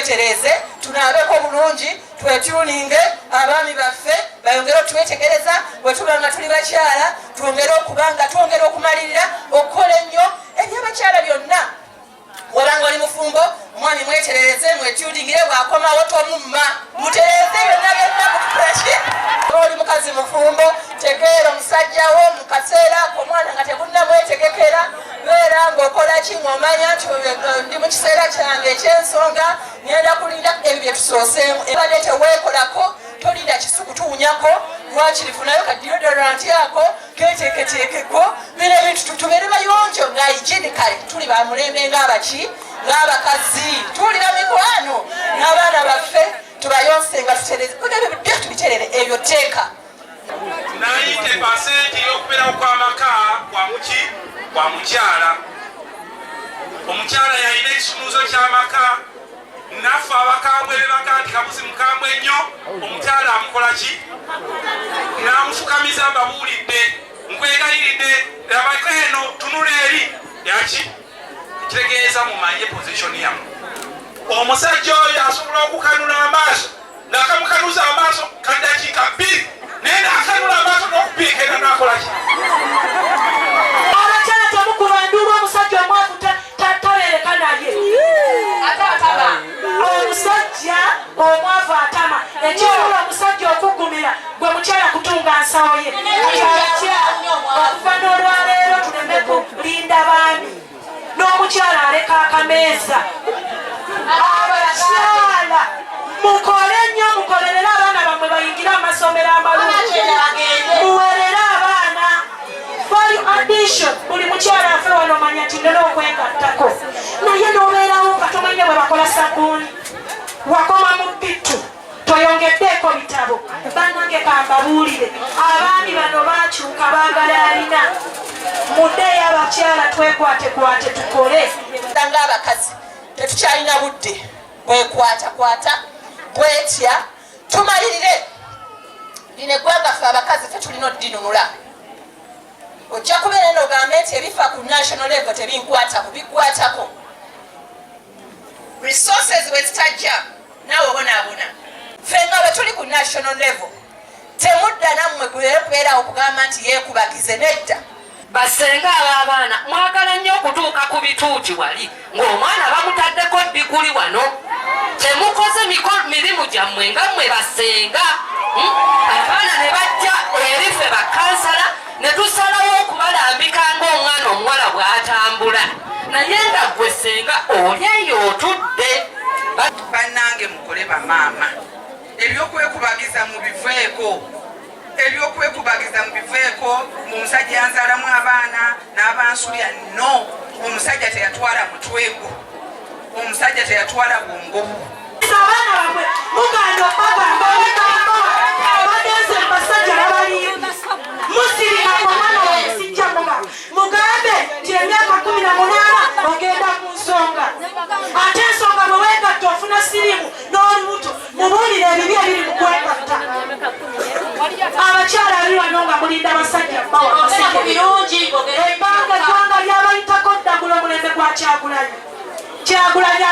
twetereze tunabeko bulungi twetuninge abaami baffe bayongere twetegereza bwe tubanga tuli bakyala twongere okubanga twongere okumalirira okukola ennyo ebyabakyala byonna wabanga oli mufumbo mwami mwetereze mwetuulingire bwakomawo tomumma mutereze byonna byonna mukupreshe oli mukazi mufumbo tegeera omusajjawo mu kaseera ako omwana nga tebunnamwetegekera beera ng'okola ki ng'omanya nti ndi mu kiseera kyange eky'ensonga ngenda kulinda ebyo bye tusooseemu ebadde teweekolako tolinda kisukutuunyako lwakirifu nayo kadiodoranti yako keteeketeekeko bino ebintu tubeere bayonjo nga hygienically tuli bamulembe ng'abaki ng'abakazi tuwulira mikwano n'abaana baffe tubayonse nga tutereze byo tubiterere ebyo teeka 90% y'okubeerawo kw'amaka kwa mukyala. Omukyala yalina ekisumuuzo ky'amaka naffe abakambwe bebaga nti kabuzi mukambwe ennyo omukyala amukola ki n'amufukamiza mbabuulidde nkwegayiridde labako eno tunula eri yaki kitegeeza mumanye pozishoni yamu. Omusajja oyo asobola okukanula amaaso ng'akamukanuza amaaso kaddakiika 2 naye n'akanula amaaso n'okupiika era n'akola ki abakyala temukubandulwa omusajja omwavu tabeereka naye atataba omusajja omwavu atama ekyolula omusajja okugumira gwe mukyala kutunga nsawo ye okuva n'olwaleero tuleme kulinda baami n'omukyala aleka akameeza. Abakyala mukole nnyo mukolerere abaana bammwe bayingire amasomero amalungi muwerere abaana value addition. Buli mukyala afe wano manya nti ndina okwegattako naye n'obeerawo nga tomanye bwe bakola sabbuuni wakoma mu bittu toyongeddeeko bitabo bannange kambabuulire abaami bano bakyuka baagala alina muddeeyo abakyala twekwatekwate tukole ng'abakazi tetukyalina budde bwekwatakwata bwetya tumalirire lino eggwanga ffe abakazi fe tulina oddinunula. Ojja kubeera n'ogambe nti ebifa ku national level tebinkwatako bikwatako resources bwe zitajja naawe obonaabona ffe nga bwe tuli ku national level temudda nammwe kubeerawo okugamba nti yeekubagize nedda. Basenga abaana mwagala nnyo okutuuka ku bituuti wali ng'omwana bamutaddeko diguli wano temukoze mirimu gyammwe nga mmwe basenga. Abaana ne bajja eri ffe bakansala ne tusalawo okubalambika ng'omwana omuwala bw'atambula naye nga ggwe senga oli eyo otudde. Bannange mukole bamaama ebyokwekubagiza mu biveeko ebyokwekubagiza mu biveeko. Omusajja yanzaalamu abaana n'abansulya no omusajja teyatwala mutwego omusajja teyatwala bwongobu. Abaana bamwe muganda okubagamba ebigambo abagenze mu basajja n'abalimbi musirika omwana wamusijja mugambe nti emyaka 18 ogenda ku nsonga ate ensonga bwe weegatta ofuna sirimu n'olubuto mubuulire ebibi ebiri mu kwegatta. Abakyala ali wano nga mulinda basajja bbawa ebbanga eggwanga lyabayitako ddagula omulembe gwa Kyagulanyi